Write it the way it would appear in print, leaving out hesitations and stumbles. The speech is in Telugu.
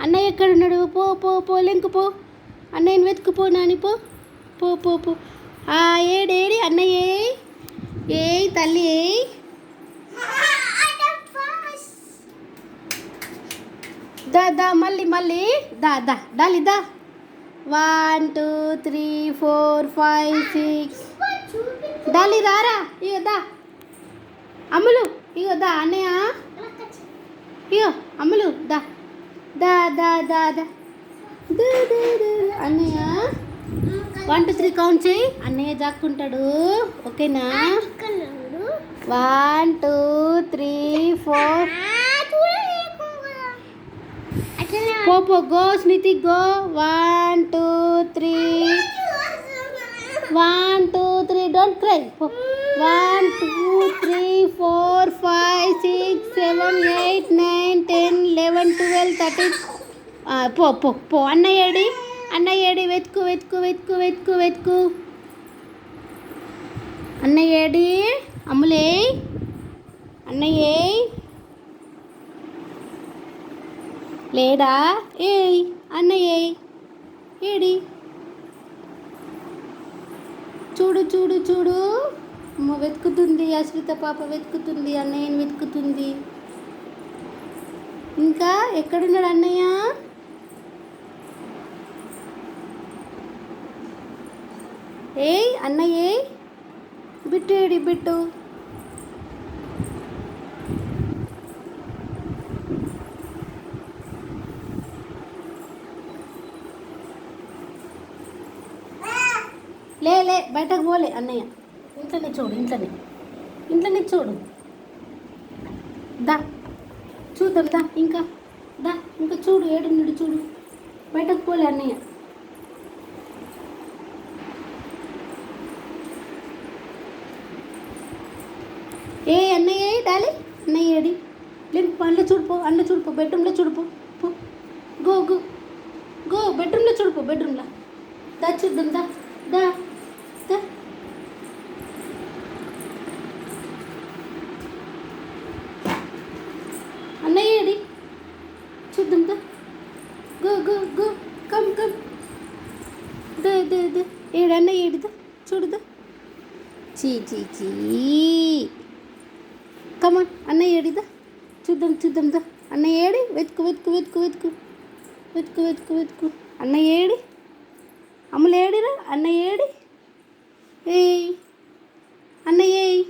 అన్నయ్య ఎక్కడున్నాడు? పో పో పో లెంకు పో. అన్నయ్యని వెతుకుపో నాని పో. పో పో పో. ఏడేడి అన్నయ్య ఏయ్ తల్లి ఏయ్. దా దా మళ్ళీ మళ్ళీ దా దా డాలి దా. 1 2 3 4 5 6 డాలి రారా. ఇగో దా అమ్ములు. ఇగో దా అన్నయ్య. ఇగో అమ్ములు దా దా దా దా దా అన్నయ్య 1 2 3 కౌంట్ చేయి. అన్నయ్య జాక్కుంటాడు. ఓకేనా? 1 2 3 4 పో పో గో స్మితి గో. 1 2 3 1 2 3 don't cry. 1 2 3 4 5 6 7 8 9 10 11 12 13 పో పో పో. అన్నయ్య ఏడి? అన్నయ్య ఏడి? వెతుకు వెతుకు వెతుకు వెతుకు వెతుకు. అన్నయ్య ఏడి? అమ్ములే అన్నయ్య లేడా? ఏయ్ అన్నయ్య ఏడి? చూడు చూడు చూడు. వెతుకుతుంది. అశ్విత పాప వెతుకుతుంది. అన్నయ్యని వెతుకుతుంది. ఇంకా ఎక్కడున్నాడు అన్నయ్య? ఏయ్ అన్నయ్య బిట్టు ఏడి? బిట్టు లే బయటకు పోలే అన్నయ్య. ఇంట్లోనే చూడు. ఇంట్లోనే చూడు. దా చూద్దాం దా. ఇంకా చూడు ఏడున్నాడు చూడు. బయటకు పోలే అన్నయ్య. ఏ అన్నయ్య డాలి అన్నయ్య ఏడి? లేదు అందులో చూడిపో. అందులో చూడిపో. బెడ్రూమ్లో చూడిపో. పో గో గో గో. బెడ్రూమ్లో చూడిపో. బెడ్రూమ్లో దా చూద్దాం దా దా దా. అన్నయ్య ఏడి? చూద్దాం దా. Go go go come come. దా దా దా. ఏడు అన్నయ్య ఏడిదా చూడుదా. చీ చీ చీ. కమాన్ అన్నయ్య ఏడిదా చూద్దాం దా. అన్నయ్య ఏడి? వెతుకు వెతుకు వెతుకు వెతుకు వెతుకు వెతుకు వెతుకు. అన్నయ్య ఏడి? అమ్ములు ఏడిరా? అన్నయ్య ఏడి? ఏయ్ అన్నయ్య ఏయ్.